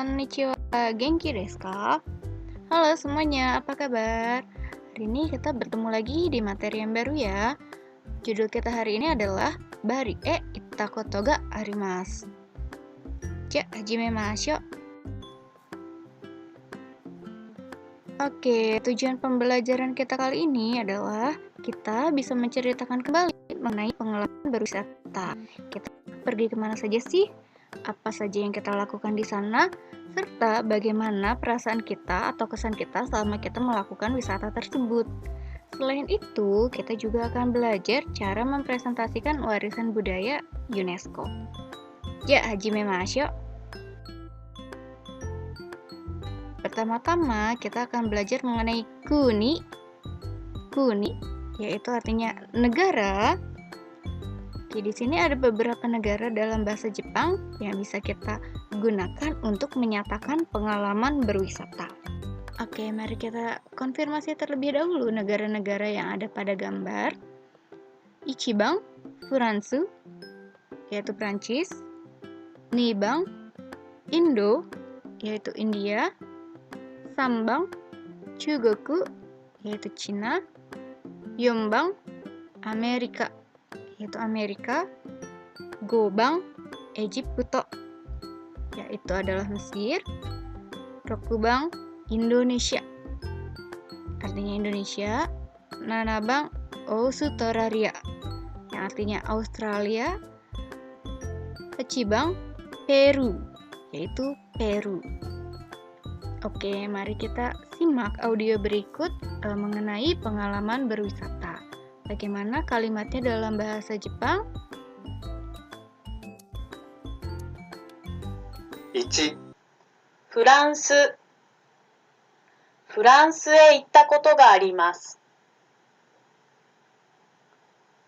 Konnichiwa, genki desu ka? Halo semuanya, apa kabar? Hari ini kita bertemu lagi di materi yang baru ya. Judul kita hari ini adalah Bari e itta koto ga arimasu. Ja, hajimemashou. Oke, tujuan pembelajaran kita kali ini adalah kita bisa menceritakan kembali mengenai pengalaman berwisata. Kita pergi kemana saja sih? Apa saja yang kita lakukan di sana? Serta bagaimana perasaan kita atau kesan kita selama kita melakukan wisata tersebut. Selain itu, kita juga akan belajar cara mempresentasikan warisan budaya UNESCO. Ja, hajimemashou. Pertama-tama, kita akan belajar mengenai kuni. Kuni, yaitu artinya negara. Oke, di sini ada beberapa negara dalam bahasa Jepang yang bisa kita gunakan untuk menyatakan pengalaman berwisata. Oke, mari kita konfirmasi terlebih dahulu negara-negara yang ada pada gambar. Ichibang, Furansu, yaitu Prancis. Nibang, Indo, yaitu India. Sambang, Chugoku, yaitu Cina. Yombang, Amerika, yaitu Amerika. Gobang, Egypto, yaitu adalah Mesir. Rokubang, Indonesia, artinya Indonesia. Nanabang, Australia, yang artinya Australia. Hachibang, Peru, yaitu Peru. Oke, mari kita simak audio berikut mengenai pengalaman berwisata. Bagaimana kalimatnya dalam bahasa Jepang? 1. フランス。フランスへ行ったことがあります。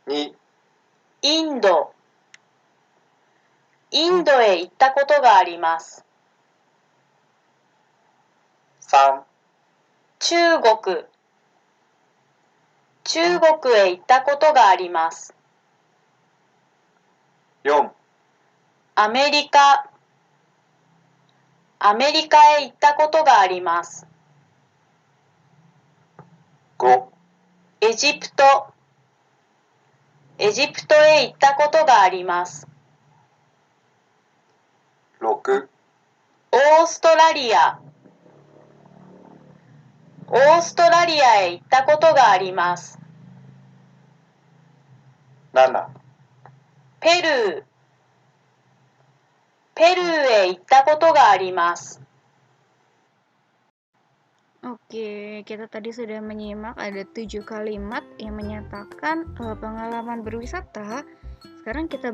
2. インド。インドへ行ったことがあります。3. 中国。中国へ行ったことがあります。4. アメリカ。アメリカへ行ったことがあります。5. エジプト。エジプトへ行ったことがあります。6. オーストラリア。オーストラリアへ行ったことがあります。7. ペルー。ペルーへ行ったことがあります。 Oke, kita tadi sudah menyimak ada 7 kalimat yang menyatakan pengalaman berwisata. Sekarang kita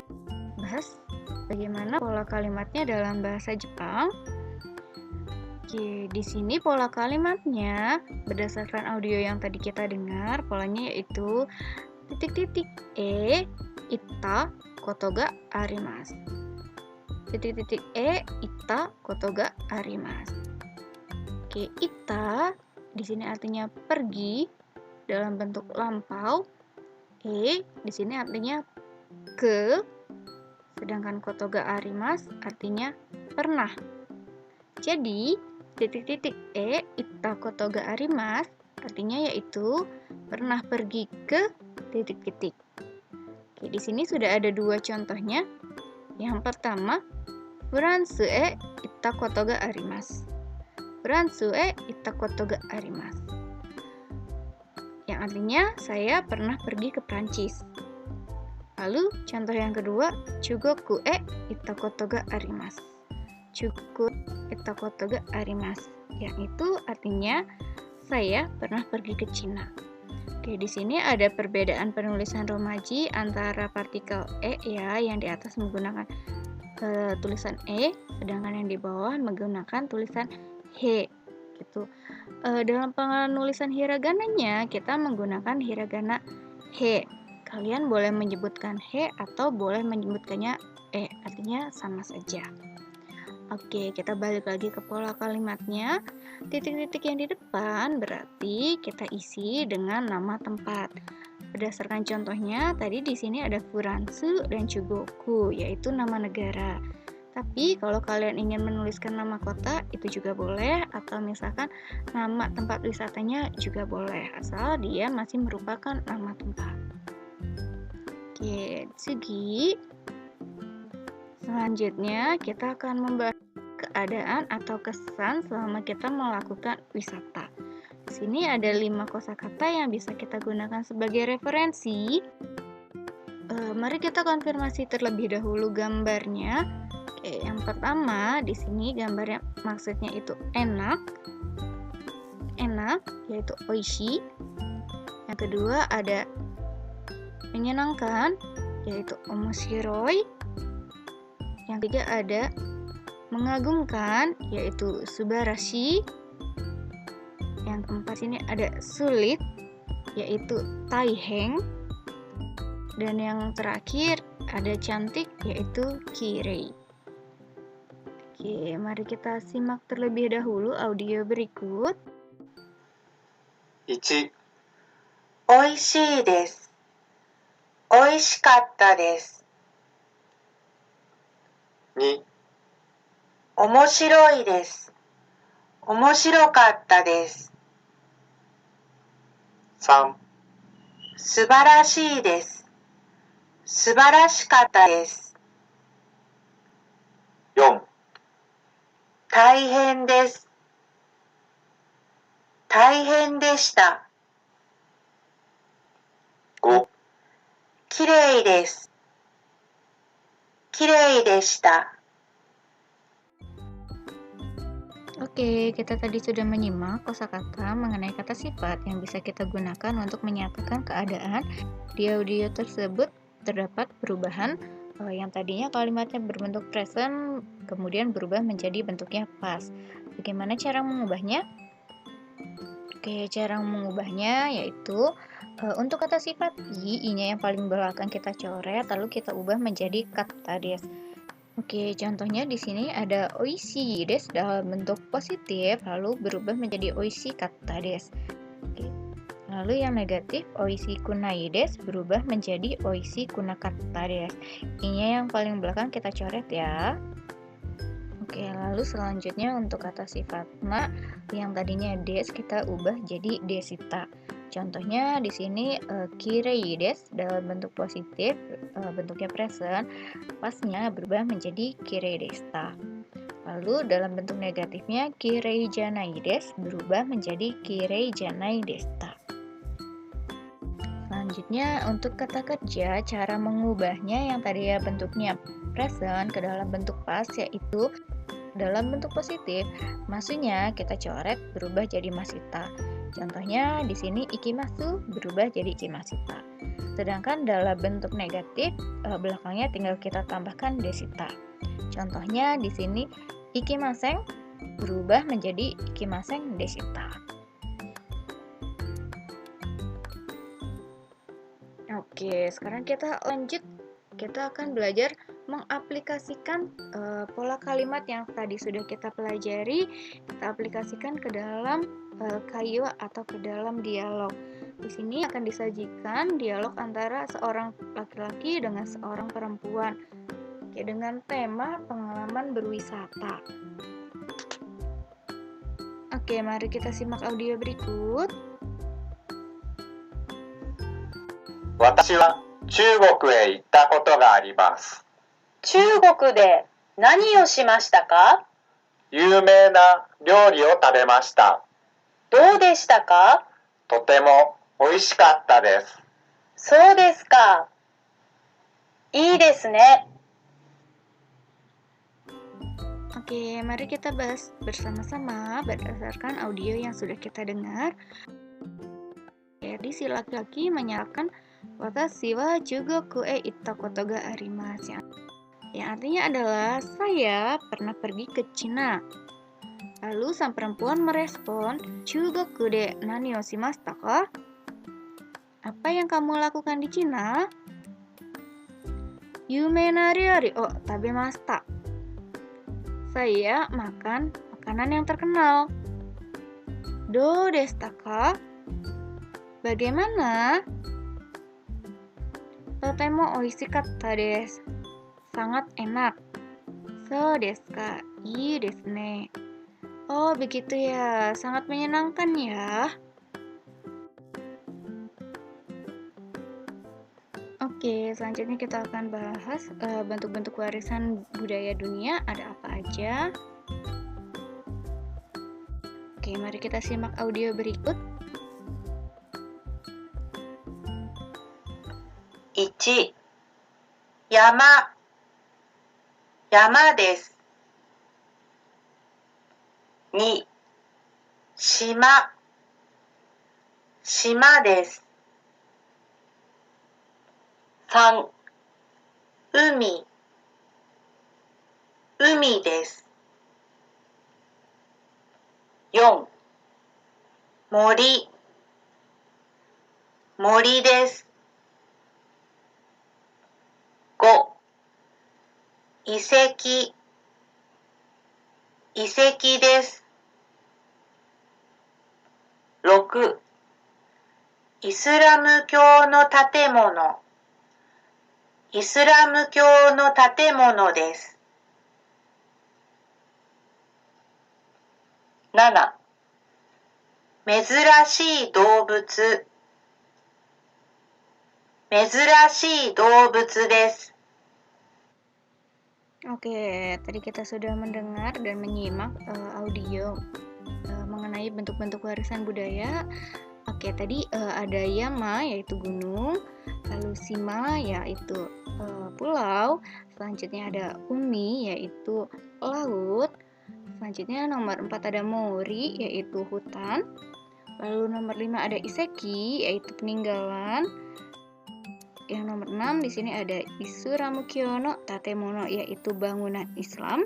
bahas bagaimana pola kalimatnya dalam bahasa Jepang. Oke, di sini pola kalimatnya berdasarkan audio yang tadi kita dengar, polanya yaitu titik-titik e itta koto ga arimasu. Titik-titik e itta koto ga arimasu. Oke, itta di sini artinya pergi dalam bentuk lampau. E di sini artinya ke, sedangkan koto ga arimasu artinya pernah. Jadi titik-titik e itta koto ga arimasu artinya yaitu pernah pergi ke titik-titik. Oke, di sini sudah ada 2 contohnya. Yang pertama, Furansu e itta koto ga arimasu. Furansu e itta koto ga arimasu. Yang artinya saya pernah pergi ke Prancis. Lalu contoh yang kedua, Chugoku e itta koto ga arimasu. Chugoku itta koto ga arimasu. Yang itu artinya saya pernah pergi ke Cina. Oke, di sini ada perbedaan penulisan romaji antara partikel e ya, yang di atas menggunakan tulisan e, sedangkan yang di bawah menggunakan tulisan he gitu. Dalam penulisan hiragananya kita menggunakan hiragana he. Kalian boleh menyebutkan he atau boleh menyebutkannya e, artinya sama saja. Oke, kita balik lagi ke pola kalimatnya. Titik-titik yang di depan berarti kita isi dengan nama tempat. Berdasarkan contohnya, tadi di sini ada Furansu dan Chugoku, yaitu nama negara. Tapi kalau kalian ingin menuliskan nama kota itu juga boleh, atau misalkan nama tempat wisatanya juga boleh, asal dia masih merupakan nama tempat. Oke, Tsugi. Selanjutnya kita akan membahas keadaan atau kesan selama kita melakukan wisata. Di sini ada 5 kosakata yang bisa kita gunakan sebagai referensi. Mari kita konfirmasi terlebih dahulu gambarnya. Oke, yang pertama di sini gambarnya maksudnya itu enak, yaitu oishi. Yang kedua ada menyenangkan, yaitu omoshiroi. Yang ketiga ada mengagumkan, yaitu subarashi. Yang keempat ini ada sulit, yaitu taihen. Dan yang terakhir ada cantik, yaitu kirei. Oke, mari kita simak terlebih dahulu audio berikut. 1、おいしいです。おいしかったです。2、面白いです。面白かったです。3、素晴らしいです。素晴らしかったです。4、大変です。大変でした。5、きれいです。きれいでした。 Oke, kita tadi sudah menyimak kosakata mengenai kata sifat yang bisa kita gunakan untuk menyatakan keadaan. Di audio tersebut terdapat perubahan yang tadinya kalimatnya berbentuk present kemudian berubah menjadi bentuknya past. Bagaimana cara mengubahnya? Oke, cara mengubahnya yaitu untuk kata sifat i-nya yang paling belakang kita coret lalu kita ubah menjadi kata des. Oke, contohnya di sini ada oishi desu dalam bentuk positif lalu berubah menjadi oishi katta desu. Oke. Lalu yang negatif oishi kunai desu berubah menjadi oishi kunakatta desu. I-nya yang paling belakang kita coret ya. Oke, lalu selanjutnya untuk kata sifat ma yang tadinya des kita ubah jadi desita. Contohnya di sini kirei desu dalam bentuk positif, bentuknya present, pasnya berubah menjadi kirei desta. Lalu dalam bentuk negatifnya kirei janai desu berubah menjadi kirei janai desta. Selanjutnya untuk kata kerja, cara mengubahnya yang tadi ya bentuknya present ke dalam bentuk past yaitu dalam bentuk positif, masunya kita coret berubah jadi masita. Contohnya di sini ikimasu berubah jadi ikimashita. Sedangkan dalam bentuk negatif belakangnya tinggal kita tambahkan desita. Contohnya di sini ikimaseng berubah menjadi ikimaseng desita. Oke, sekarang kita lanjut. Kita akan belajar mengaplikasikan pola kalimat yang tadi sudah kita pelajari, kita aplikasikan ke dalam kaiwa atau ke dalam dialog. Di sini akan disajikan dialog antara seorang laki-laki dengan seorang perempuan. Oke, dengan tema pengalaman berwisata. Oke, mari kita simak audio berikut. 私は中国へ行ったことがあります。中国で何をしましたか？有名な料理を食べました。どうでしたか？とても美味しかったです。そうですか。いいですね。 Oke, mari kita bahas bersama-sama berdasarkan audio yang sudah kita dengar. Jadi si laki-laki menyatakan watashi wa jugoku e itta koto ga arimasu. Yang artinya adalah saya pernah pergi ke Cina. Lalu sang perempuan merespon, Chugoku de nani o shimashita ka? Apa yang kamu lakukan di Cina? Yume na ryori o tabemashita. Saya makan makanan yang terkenal. Do deshita ka? Bagaimana? Totemo oishikatta desu. Sangat enak. So desu ka? Ii desu ne. Oh, begitu ya. Sangat menyenangkan ya. Oke, selanjutnya kita akan bahas bentuk-bentuk warisan budaya dunia ada apa aja. Oke, mari kita simak audio berikut. 1. 山、山です。2、島、島です。3、海、海です。4、森、森です。5、遺跡、遺跡です。6、イスラム教の建物、イスラム教の建物です。7、珍しい動物、珍しい動物です。 Oke, tadi kita sudah mendengar dan menyimak audio mengenai bentuk-bentuk warisan budaya. Oke, tadi ada yama yaitu gunung, lalu shima yaitu pulau, selanjutnya ada umi yaitu laut, selanjutnya nomor 4 ada mori yaitu hutan, lalu nomor 5 ada iseki yaitu peninggalan. Yang nomor 6 di sini ada Isuramukyo no Tatemono yaitu bangunan Islam.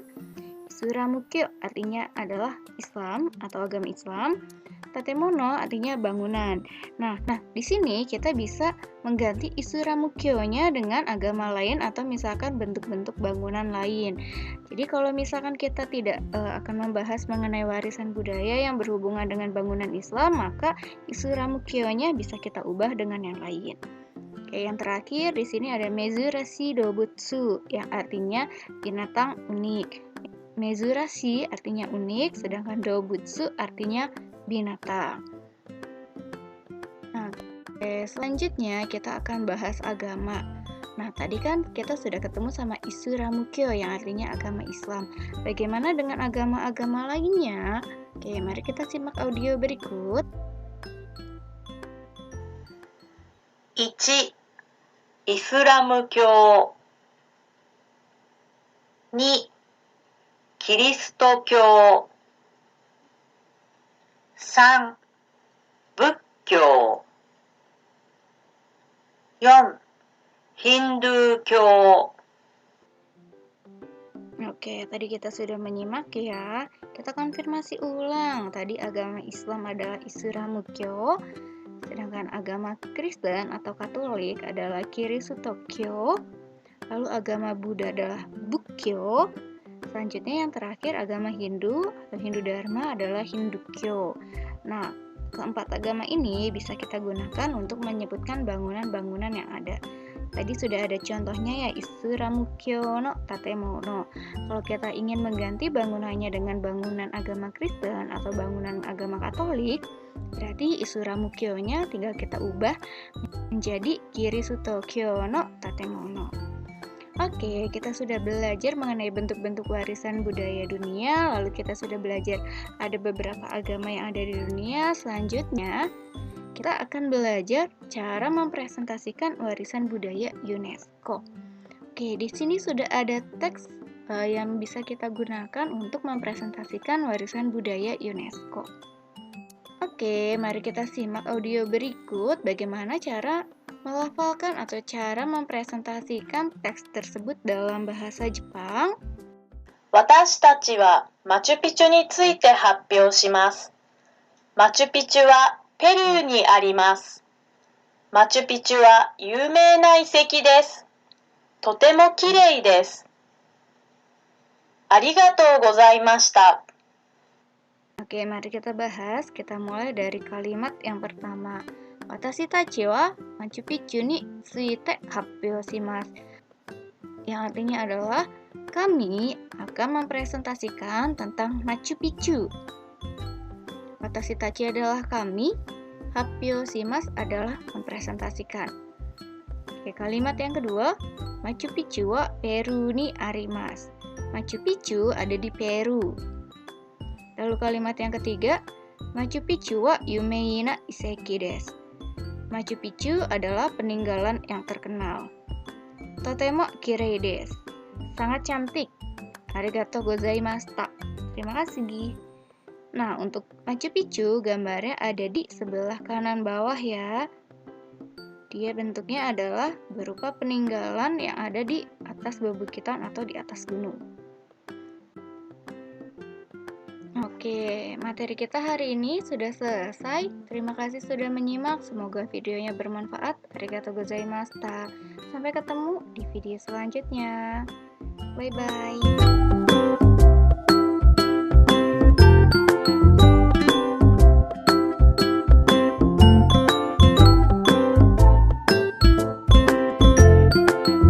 Isuramukyo artinya adalah Islam atau agama Islam. Tatemono artinya bangunan. Nah, di sini kita bisa mengganti Isuramukyo-nya dengan agama lain atau misalkan bentuk-bentuk bangunan lain. Jadi kalau misalkan kita tidak akan membahas mengenai warisan budaya yang berhubungan dengan bangunan Islam, maka Isuramukyo-nya bisa kita ubah dengan yang lain. Oke, yang terakhir di sini ada mezurashi dobutsu yang artinya binatang unik. Mezurashi artinya unik, sedangkan dobutsu artinya binatang. Nah, selanjutnya kita akan bahas agama. Nah, tadi kan kita sudah ketemu sama Isuramukyo yang artinya agama Islam. Bagaimana dengan agama-agama lainnya? Oke, mari kita simak audio berikut. 1、イスラム教。2、キリスト教。3、仏教。4、ヒンドゥー教。 Oke, tadi kita sudah menyimak ya. Kita konfirmasi ulang. Tadi agama Islam adalah Isuramukyo, sedangkan agama Kristen atau Katolik adalah Kirisutokyo. Lalu agama Buddha adalah Bukkyo. Selanjutnya yang terakhir agama Hindu atau Hindu Dharma adalah Hindukyo. Nah, keempat agama ini bisa kita gunakan untuk menyebutkan bangunan-bangunan yang ada. Tadi sudah ada contohnya ya, Isuramukyo no Tatemono. Kalau kita ingin mengganti bangunannya dengan bangunan agama Kristen atau bangunan agama Katolik, berarti Isuramukyo-nya tinggal kita ubah menjadi Kirisutokyo no Tatemono. Oke, kita sudah belajar mengenai bentuk-bentuk warisan budaya dunia, lalu kita sudah belajar ada beberapa agama yang ada di dunia. Selanjutnya, kita akan belajar cara mempresentasikan warisan budaya UNESCO. Oke, di sini sudah ada teks yang bisa kita gunakan untuk mempresentasikan warisan budaya UNESCO. Oke, mari kita simak audio berikut bagaimana cara melafalkan atau cara mempresentasikan teks tersebut dalam bahasa Jepang. 私たちはマチュピチュについて発表します。マチュピチュはペルーにあります。マチュピチュは有名な遺跡です。とてもきれいです。ありがとうございました。 Oke, mari kita bahas. Kita mulai dari kalimat yang pertama. Watashi tachi wa Machu Picchu ni tsuite happyou shimasu. Yang artinya adalah Kami akan mempresentasikan tentang Machu Picchu. Watashi tachi adalah kami, Happyo shimasu adalah mempresentasikan. Oke, kalimat yang kedua, Machu Picchu wa Peru ni arimasu. Machu Picchu ada di Peru. Lalu kalimat yang ketiga, Machu Picchu wa yumei na iseki desu. Machu Picchu adalah peninggalan yang terkenal. Totemo kirei desu. Sangat cantik. Arigatou gozaimashita. Terima kasih, Gi. Nah, untuk Machu Picchu gambarnya ada di sebelah kanan bawah ya. Dia bentuknya adalah berupa peninggalan yang ada di atas bebukit atau di atas gunung. Oke, materi kita hari ini sudah selesai. Terima kasih sudah menyimak. Semoga videonya bermanfaat. Arigatou gozaimashita. Sampai ketemu di video selanjutnya. Bye-bye.